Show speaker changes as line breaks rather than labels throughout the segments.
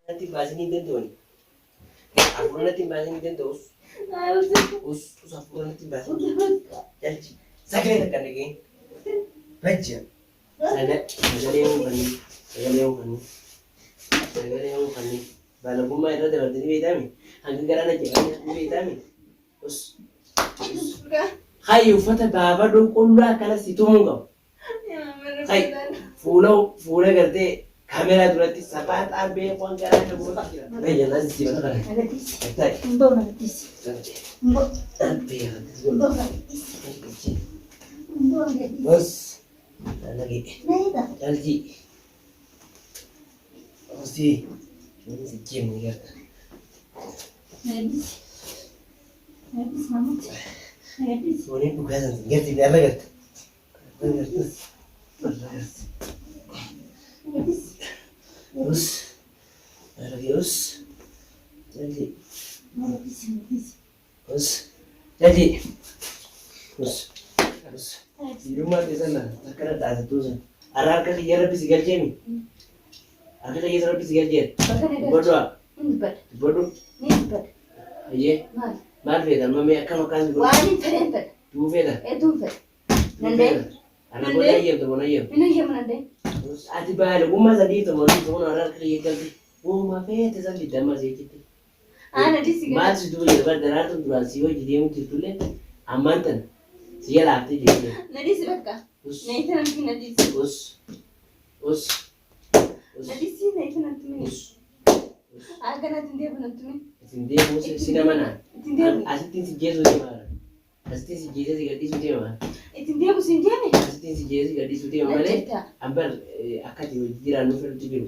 Nanti baasanii danda'ani. Afur natti baasanii danda'us. Us afur natti baasanii. Jalchi sagalee takka dhageen. Bajja. Sagalee uummanni. Sagalee uummanni. Baalagummaa irra dabartanii beekame. Hanga garaa na jedhanii beekame. Us. Hayyi uffata baabadoo qulluu akkana si tumuu qabu. Hayyi fuula gartee. Kamera duratti sapaataa beekuun garaa na goota jira. Biyya laasi si bakka kana.
Mboo nagatis. Mboo.
Mboo
nagatis.
Bos. Lagi.
Naida.
Jalji. Osi. Ini si Jim ni kan.
Nagadis. Nagadis mamat. Nagadis.
Ini bukan sih. Gerti biar lagi. Nagadis. Us, lagi us, jadi, us, di rumah di sana, sekarang tak ada tulisan. Arah ke sini ada pisigal jemi, ada lagi ada pisigal jem. Bodoh, bodoh, iya, mal beda, mami akan makan dulu. Dua beda, nande, anak boleh iya, tu boleh iya. Ati baada gumma zadi to mori to na rar kriye kalti o ma fe te zali dama je kiti
ana disi
ma su dole ba da rar to dura siyo jide mu titule amantan siya lafti je
na disi bakka na ita nan na disi
us
na disi na ita nan tumi aga na tinde bu nan tumi
tinde mu sina mana asitin si jezo je ma asitin si jezo je gadi su je ma
tinde bu sin jeme
asitin si jezo gadi su je ma male ambar akati jira no fer tibiru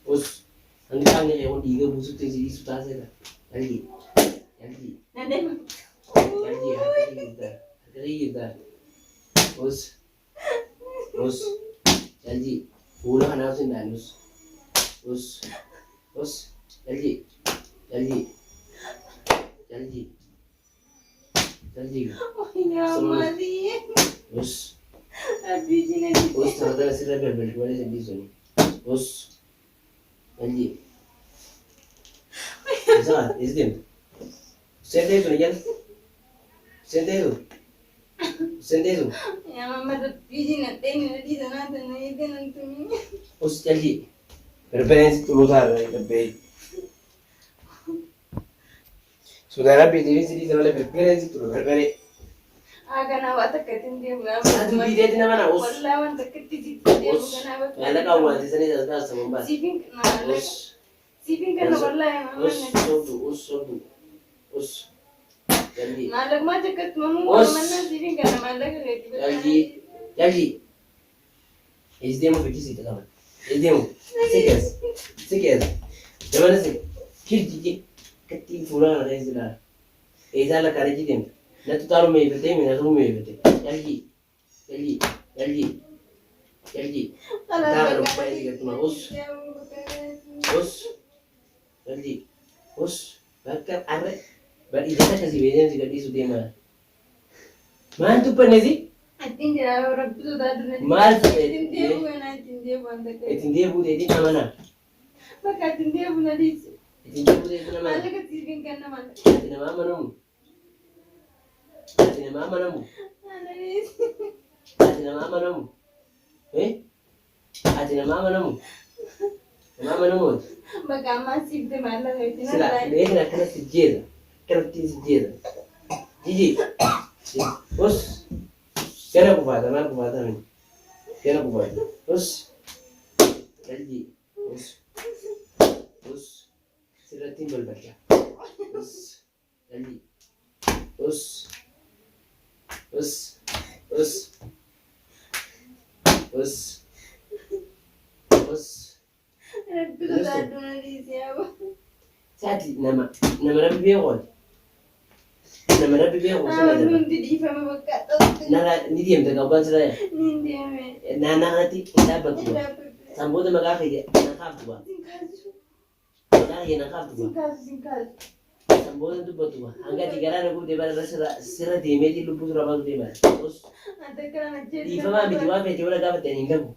us angkanya ya wodi ga busu te ji su ta sai da algi
nande
algi da us algi pula hana sin da us algi
ya mari
us
abijina
Us ternyata sih rebel boleh sedih sini. Us, lagi. Bisa, izin. Sende itu nih, sende itu.
Ya mama abijina teni di sana tena itu nanti.
Us lagi. Preferensi tu luar lebih. Saudara berdiri sini terlalu preferensi tu berbeda.
Agana wata katinde buga
Satu video itu nama us.
wallahi wanta katiti tinde buga na wata
Ada kawan di sini sudah sama mbak.
sipin kana wallahi mama
Us. Jadi.
malak ma jakat mamu manna sipin kana malak
Jadi. Izdimu fikisi itu kawan. Izdimu. Sekian. Zaman sih. Kirji ketin pura ada istilah. Istilah kari jitin. Nanti taruh mie bete, mina taruh mie bete. Jalji. Taruh lupa ini gitu mah. Us. Jalji. Bakar arek. Berijasa kasih beda juga di sudah mah. Mantu penezi?
atin jara orang tu dah dulu
Mas.
tinde buga na tinde wanta
Tinde bu dedi mana?
baka tinde buga di
Tinde bu dedi mana?
malak sipin kana malak
Tina mama namu. Tina mama namu. Tina mama namu. Mama namu.
baka masih de malak itu
Sila, ini nak kena sejil. Kena sejil. Jiji. Us. Kena apa ni? Kena apa? Us. Jiji. Us. Sila timbul baca. Us. Jiji. Us.
tu dah dulu di siapa
Sati nama Rabbi Begon. Nama Rabbi Begon.
belum di faham baka
Nara ni diam tak kawan saya.
ninde me
Nana nanti kita batu. Sambo tu maga kerja. Nakap tu. Nana ye nakap tu.
singkat
Sambo tu batu. Angga tigara aku debar sera deme di lupu surabaya debar. Terus
ada kerana
di fama bitua fe jola dapat tening dagu.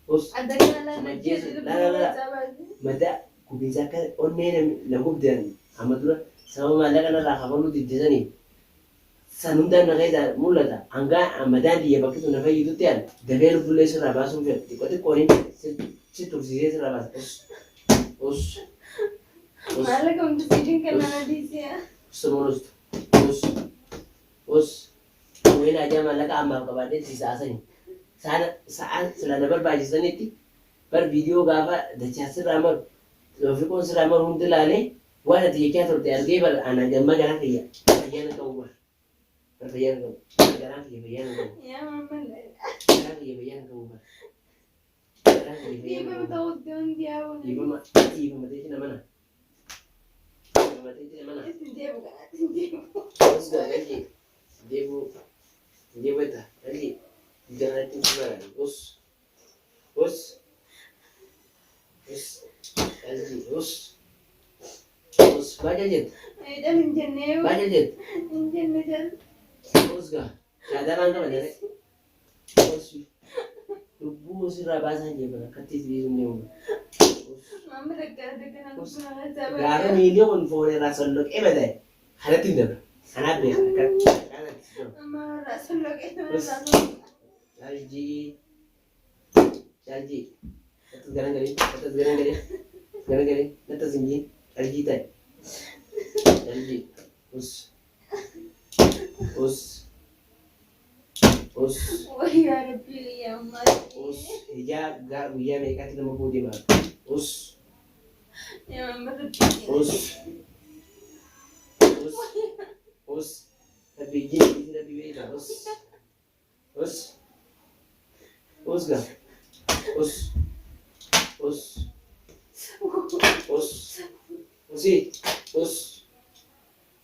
us
Adda kana
Sama
laala
jeesu.
jeetu
La la la.
sabaati.
Madaa gubbinsa akka onnee na gubdan amma dura sababa maallaqa narraa kafaluu diddisaniif san hundaan na keessaa mul'ata. Hangaa madaan biyya bakki sun na fayyitutti aan dafee lubbullee sirraa baasuun fedha. Xiqqoo xiqqooni si tursiisee sirraa baasa. Us
Maallaqa hundi siidin kana na dhiisee.
Us us wayna ajaa maallaqa ammaaf qabaadhee si saasani. Sa'aan sila na barbaachisanitti bar viidiyoo gaafa dachaa sirraa maru Fiqoon sirraa maru hundi ilaalee waan ati jechaa turte argee bar ana gamma garaa kiyya fayyaana qabu bar fayyaana qabu garaa kiyya fayyaana qabu
Yaa mamman.
garaa kiyya fayyaana qabu bar garaa kiyya fayyaana
Dhiibama
qabu
ta'utti hundi yaa'u.
dhiibama ta'eeti na mana dhiibama ta'eeti na mana
Isin deemu kana isin deemu.
os gaa galji deebu eta galji garaatti sibara os galji os baja jet
Ayiidhaan hin jennee.
baja jet
Hin jenne jala.
Osga, sadaraan qaba dare. Osi. Lubbuu sirraa baasan jeeban akkatti sibiisum deemu.
Mamma daggara daggara gubbaa sabaati.
Gaafa miilii kun foonee irraa solloqee badaa'e kanatti hin dabra. Kanaaf beeka akka kanatti jiru.
Amma irraa solloqee nama irraa solloqee.
Shaljii. Nattas garangalee. Nattas hinjiin. Shaljii ta'e. Shaljii. Us.
Wayyaa rabbii yaa
Us. Ijaa guyyaa meeqaatti nama fuudhee maal? Us.
yaa mamma rabbii.
Us. Rabbi jini rabbi beeka. Us ga. Us.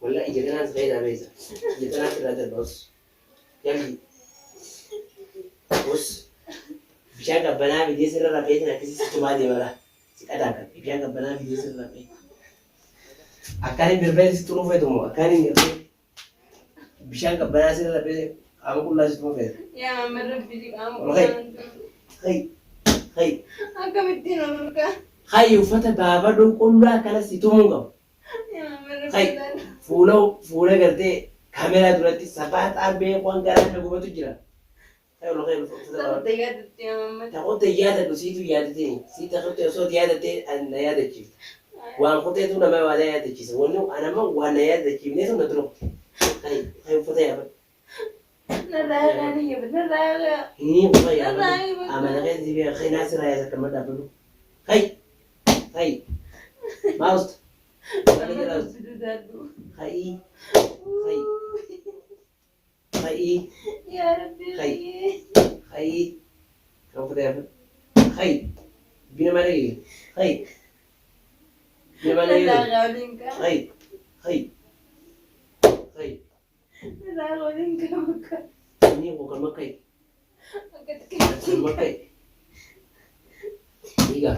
Walla ija kanaas fayyada beesa. Ija kanaas irraa darba us. Jalli. Bishaan qabbanaa bidee sirra rafeetiin akkasii si tumaa deemara. Si qadaaka. Bishaan qabbanaa bidee sirra rafee. Akkaan hin birbeen si turuu feetu moo akkaan hin birbeen bishaan qabbanaa sirra rafee qaama qullaa si turuu feetu.
Yaa mamma rabbii qaama
Okay.
qullaa. Akkamittiin ol ulkaa?
Hayi uffata baabadoo qullaa akkana si tumuu qabu.
Yaa mamma
Hayi
rabbii.
fuula gartee kaameraa duratti safaa xaabee waan garaa na gubatu jira. Hayi ol kee uffata
Sabata yaadatti yaa mamma.
Takoota yaadadhu siitu yaadatee si takoota osoo yaadatee na yaadachiifte. Waan kuteetu nama waa yaadachiisa. Wanni anama waan na yaadachiifnee sun na turu. Hayi uffata yaabadhu.
Narraa yaadanii yaabatu narraa yaadaa.
Ini uffata yaabadhu. Amana kee si beeka kee naasirraa yaasa kan madhaabadhu. Hayi. Maausta.
Mamma rabbii dudaadhu.
Hayi.
Yaa rabbii.
Hayi. Kan uffata yaabadhu. Hayi. Bina mana gee. Hayi. Bina mana
Narraa
gee.
yaadiin kaa.
Hayi.
Narraa yaadiin kaa bakka.
Ini bukan makai.
Akkatti
Bukan
kamittiin kaa.
makai. Iga.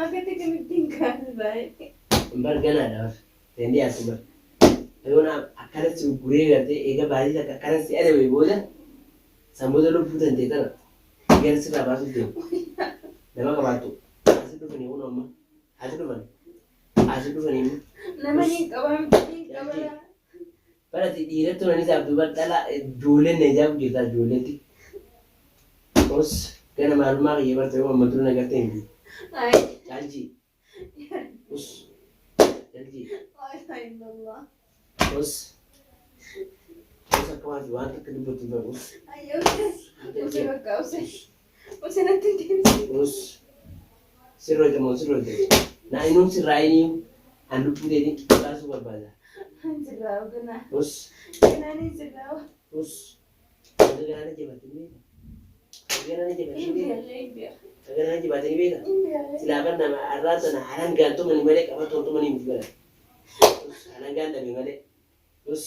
Akkatti kamittiin kaa baay'ee.
Mbar gana da. Tendi asumbar. Ayona akkanatti guree gartee eega baadii takka akkanatti ada wayii booda sammuu jaloo fuutan ta'e kana gara sirraa baasuuf deemu. Nama qabaattu. Asi dhufanii kun amma. Asi dhufanii immoo.
Nama ni qabaa miti ni qabaa.
Barati dhiiratti onanii isaaf duuba dhala ijoolleen na ijaabu jirta ijoolleetti. Os gana maalummaa kiyya bartee mammaduu na gartee hin
Ayi.
Caalchii. Us. Caalchii.
Alhamdulillah.
Us akka waan takka dubbatu hin us.
Ayyoo. Usee bakka usee. Usee natti hin deemsi.
Us sirroota moo sirroota. Naa inuun sirraa'inii an lubbuu deetiin baasuu barbaada.
Sirraa ganaa.
Us.
Ganaanii sirraa.
Us. Wanta garaana jabaatanii beeka. Garaana jabaatanii beeka.
Inbiya.
Garaana jabaatanii beeka.
Inbiya.
Silaaban nama arraa sana halaan gaantumanii malee qabatu tumanii miti bara. Halaan gaan dhabe malee. Us.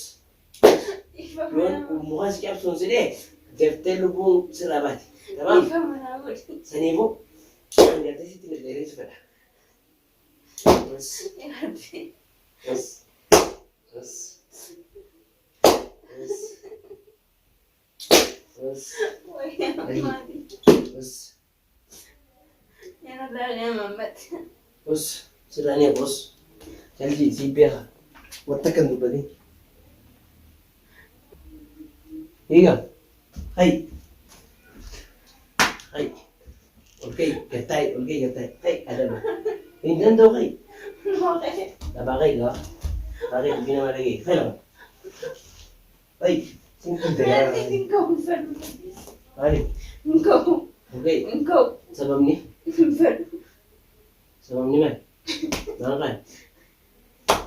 Yoon muka si cabsuun sidhee daftee lubbuun sirraa baati. Tabaam.
Ifa manaa godhi.
Saniifuu kan gartee sitti dheereessu fedha. Us.
Yaa rabbi.
Us.
Wayyaa maali.
Us. Bos, sirani bos. Jalji si beha. Watakan tu badi. Iya. Hai. Hai. Okay, gatai. Hai, ada ba? Hindi daw kay. Nabakay ka? Bakit ginawa lagi? Hai lang. Hai. Singkong tayo. Hai. Okay. Sabab ni? Sabab ni man.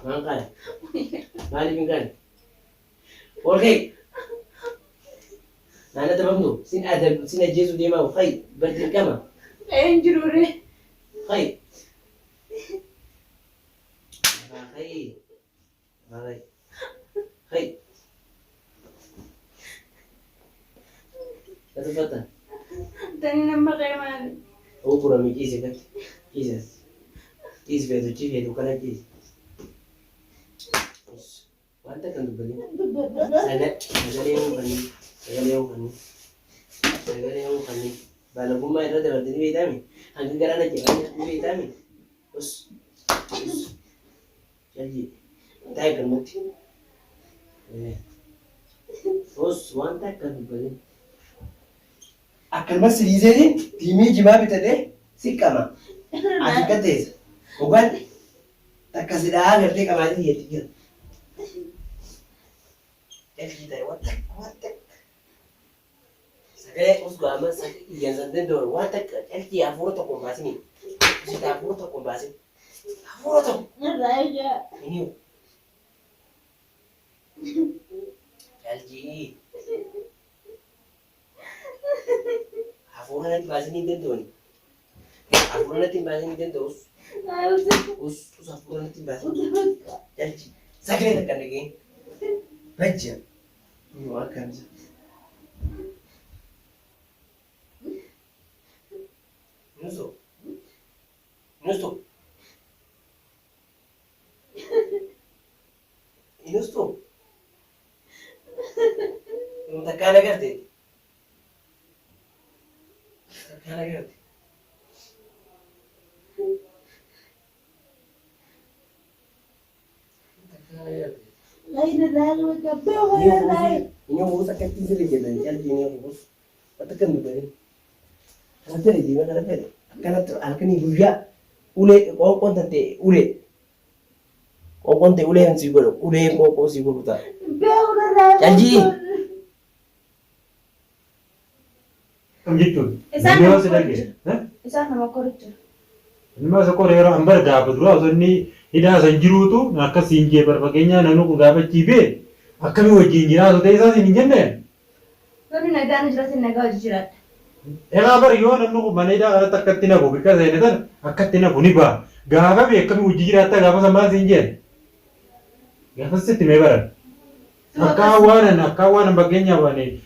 Mangkan. Mali pinggan. Okay. Nana tabang tu. Sin Jesu dia mau. Hai. Berarti kama. Hai. Hai. Kata. Oh kurang mikir kan? Kisah. Betul ciri itu kan lagi. Wanta kan tu beli. Sagale yang pani. Bala buma itu dah berarti vitamin. Angin kerana je, vitamin. Us. Jadi, tay kan mati. Us wanta kan beli. Akan masih di sini, timi jima bitade, sikama. Akan tes. Bukan, tak kasih dah ngerti kamar ini ya. Jadi kita watak. Sagale us gama yang zanten dor watak. Elti afuro to kombasi ni. Kita afuro to kombasi. Afuro to. Ini. Elji. Afuro nanti basi ni dento ni. Afuro nanti basi ni dento us afuro nanti basi. Elji. Sagale tekan lagi. Baca. Ini makan. Nusto. Não tá cara gerte. Ini urus akan tidur lagi dan jadi ini urus. Katakan dulu. Nanti lagi mana nanti. Karena tu akan ibu ya. Ule kau tante ule. Kau tante ule yang sibuk. Ule kau sibuk tak. Janji.
Gitu. Ini masih lagi.
Isaan nama koruptor.
Ini masih koruptor ambar dapat dulu. Atau ini ida sanjiru tu nak sinje berpakainya nanu dapat cibe. Akan wajib jiran atau desa sini jenne.
Tapi negara jelasin negara jirat.
Ela yo nanu mana ida ada takatina ko because ini kan akatina ko ni ba. Gaba be kami wajib jiran tak gaba sama sinje. Gaba sih timai barat. Akawan bagainya wani.